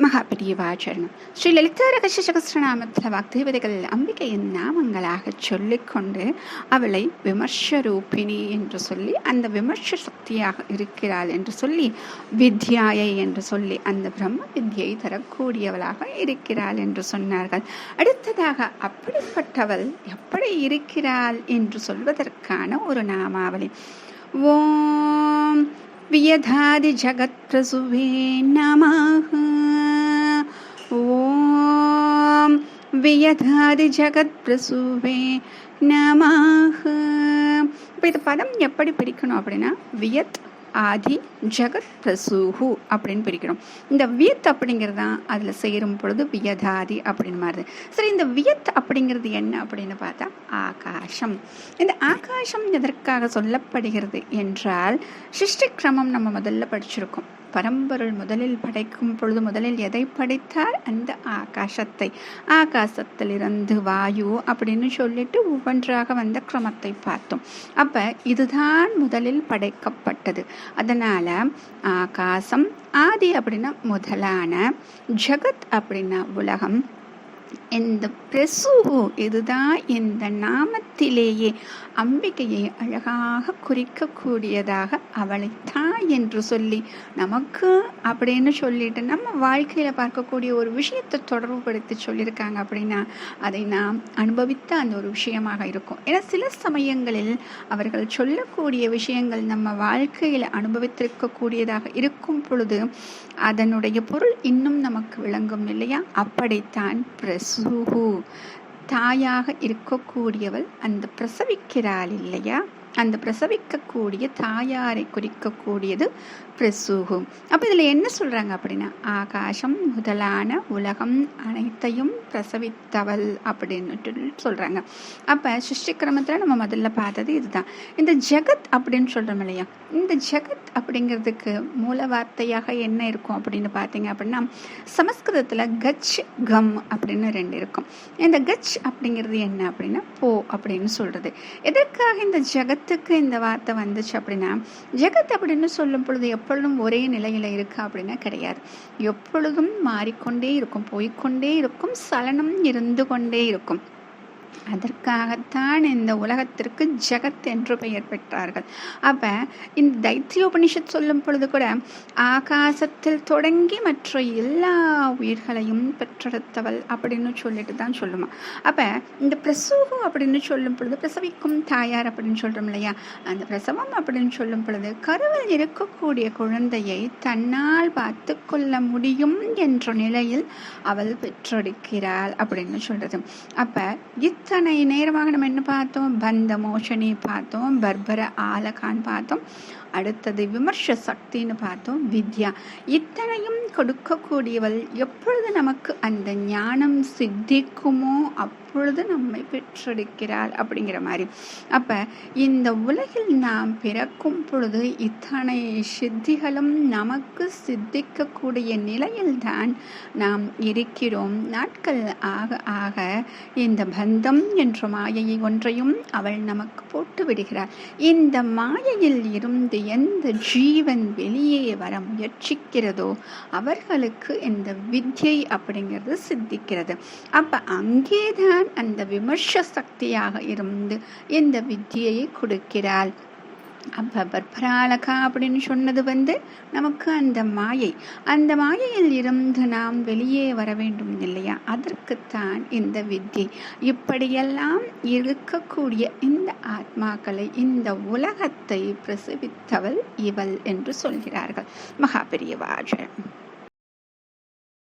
மகாபெரியவாச்சரணம். ஸ்ரீ லலிதா ரகசிய சகஸ்ரநாமத்தில் வாக்தேவதைகள் அம்பிகையின் நாமங்களாக சொல்லிக்கொண்டு அவளை விமர்ச ரூபிணி என்று சொல்லி, அந்த விமர்ச சக்தியாக இருக்கிறாள் என்று சொல்லி, வித்யாயை என்று சொல்லி அந்த பிரம்ம வித்யை தரக்கூடியவளாக இருக்கிறாள் என்று சொன்னார்கள். அடுத்ததாக அப்படிப்பட்டவள் எப்படி இருக்கிறாள் என்று சொல்வதற்கான ஒரு நாமாவளி. ஓம் வியதாதி ஜகத் பிரசுவே நமஹ. ஓம் வியதாதி ஜகத் பிரசுவே நமஹ. இப்போ இந்த பதம் எப்படி பிரிக்கணும் அப்படின்னா, வியத் ஆதி ஜகத் பிரசூஹு அப்படின்னு பிரிக்கணும். இந்த வியத் அப்படிங்கிறது தான் அதில் சேரும் பொழுது வியதாதி அப்படின்னு மாறுது. சரி, இந்த வியத் அப்படிங்கிறது என்ன அப்படின்னு பார்த்தா ஆகாசம். இந்த ஆகாசம் எதற்காக சொல்லப்படுகிறது என்றால், சிருஷ்டி கிரமம் நம்ம முதல்ல படிச்சிருக்கோம். பரம்பொருள் முதலில் படைக்கும் பொழுது முதலில் எதை படைத்தார்? அந்த ஆகாசத்தை. ஆகாசத்திலிருந்து வாயு அப்படின்னு சொல்லிட்டு ஒவ்வொன்றாக வந்த கிரமத்தை பார்த்தோம். அப்ப இதுதான் முதலில் படைக்கப்பட்டது. அதனால ஆகாசம், ஆதி அப்படின்னா முதலான, ஜகத் அப்படின்னா உலகம், இந்த பிரசுகு இதுதான் இந்த நாமத்திலேயே அம்பிகையை அழகாக குறிக்கக்கூடியதாக, அவளை தாய் என்று சொல்லி நமக்கு அப்படின்னு சொல்லிட்டு நம்ம வாழ்க்கையில பார்க்கக்கூடிய ஒரு விஷயத்தை தொடர்புபடுத்தி சொல்லியிருக்காங்க அப்படின்னா அதை நாம் அனுபவித்த அந்த ஒரு விஷயமாக இருக்கும். ஏன்னா சில சமயங்களில் அவர்கள் சொல்லக்கூடிய விஷயங்கள் நம்ம வாழ்க்கையில அனுபவித்திருக்கக்கூடியதாக இருக்கும் பொழுது அதனுடைய பொருள் இன்னும் நமக்கு விளங்கும் இல்லையா? அப்படித்தான் பிரசூஹு, தாயாக இருக்கக்கூடியவள் அந்த பிரசவிக்கிறாள் இல்லையா? அந்த பிரசவிக்கக்கூடிய தாயாரை குறிக்கக்கூடியது பிரசூஹு. அப்போ இதில் என்ன சொல்கிறாங்க அப்படின்னா, ஆகாசம் முதலான உலகம் அனைத்தையும் பிரசவித்தவள் அப்படின்னு சொல்கிறாங்க. அப்போ சிருஷ்டிக்கிரமத்தில் நம்ம முதல்ல பார்த்தது இதுதான். இந்த ஜெகத் அப்படின்னு சொல்கிறோம் இல்லையா, இந்த ஜெகத் அப்படிங்கிறதுக்கு மூல வார்த்தையாக என்ன இருக்கும் அப்படின்னு பார்த்தீங்க அப்படின்னா, சமஸ்கிருதத்தில் கச் கம் அப்படின்னு ரெண்டு இருக்கும். இந்த கச் அப்படிங்கிறது என்ன அப்படின்னா போ அப்படின்னு சொல்கிறது. எதற்காக இந்த ஜெகத்துக்கு இந்த வார்த்தை வந்துச்சு அப்படின்னா, ஜெகத் அப்படின்னு சொல்லும் பொழுது எப்பொழுதும் ஒரே நிலையில இருக்கு அப்படின்னா கிடையாது. எப்பொழுதும் மாறிக்கொண்டே இருக்கும், போய்கொண்டே இருக்கும், சலனம் இருந்து கொண்டே இருக்கும். அதற்காகத்தான் இந்த உலகத்திற்கு ஜெகத் என்று பெயர் பெற்றார்கள். அப்ப இந்த தைத்தியோபனிஷத் சொல்லும் பொழுது கூட ஆகாசத்தில் தொடங்கி மற்ற எல்லா உயிர்களையும் பெற்றெடுத்தவள் அப்படின்னு சொல்லிட்டு தான் சொல்லுமா. அப்ப இந்த பிரசூகு அப்படின்னு சொல்லும் பொழுது பிரசவிக்கும் தாயார் அப்படின்னு சொல்றோம் இல்லையா, அந்த பிரசவம் அப்படின்னு சொல்லும் பொழுது கருவில் இருக்கக்கூடிய குழந்தையை தன்னால் பார்த்து கொள்ள முடியும் என்ற நிலையில் அவள் பெற்றெடுக்கிறாள் அப்படின்னு சொல்றது. அப்ப இத்தனை நேரமாக நம்ம என்ன பார்த்தோம்? பந்த மோஷனி பார்த்தோம், பர்பர ஆலகான் பார்த்தோம், அடுத்தது விமர்ச சக்தின்னு பார்த்தோம், வித்யா. இத்தனையும் கொடுக்கக்கூடியவள். எப்பொழுது நமக்கு அந்த ஞானம் சித்திக்குமோ அப்பொழுது நம்மை பெற்றெடுக்கிறாள் அப்படிங்கிற மாதிரி. அப்ப இந்த உலகில் நாம் பிறக்கும் பொழுது இத்தனை சித்திகளும் நமக்கு சித்திக்கக்கூடிய நிலையில்தான் நாம் இருக்கிறோம். நாட்கள் ஆக ஆக இந்த பந்தம் என்ற மாயையை ஒன்றையும் அவள் நமக்கு போட்டு விடுகிறாள். இந்த மாயையில் இருந்து எந்த ஜீவன் வெளியே வர முயற்சிக்கிறதோ அவர்களுக்கு இந்த வித்யை அப்படிங்கிறது சித்திக்கிறது. அப்ப அங்கேதான் அந்த விமர்ச சக்தியாக இருந்து இந்த வித்யை கொடுக்கிறாள். அப்ப பர்பராலகா அப்படின்னு சொன்னது நமக்கு அந்த மாயை, அந்த மாயையில் இருந்து நாம் வெளியே வர வேண்டும் இல்லையா? அதற்குத்தான் இந்த வித்யை. இப்படியெல்லாம் இருக்கக்கூடிய இந்த ஆத்மாக்களை, இந்த உலகத்தை பிரசவித்தவள் இவள் என்று சொல்கிறார்கள். மகாபெரியவாச்சரணம்.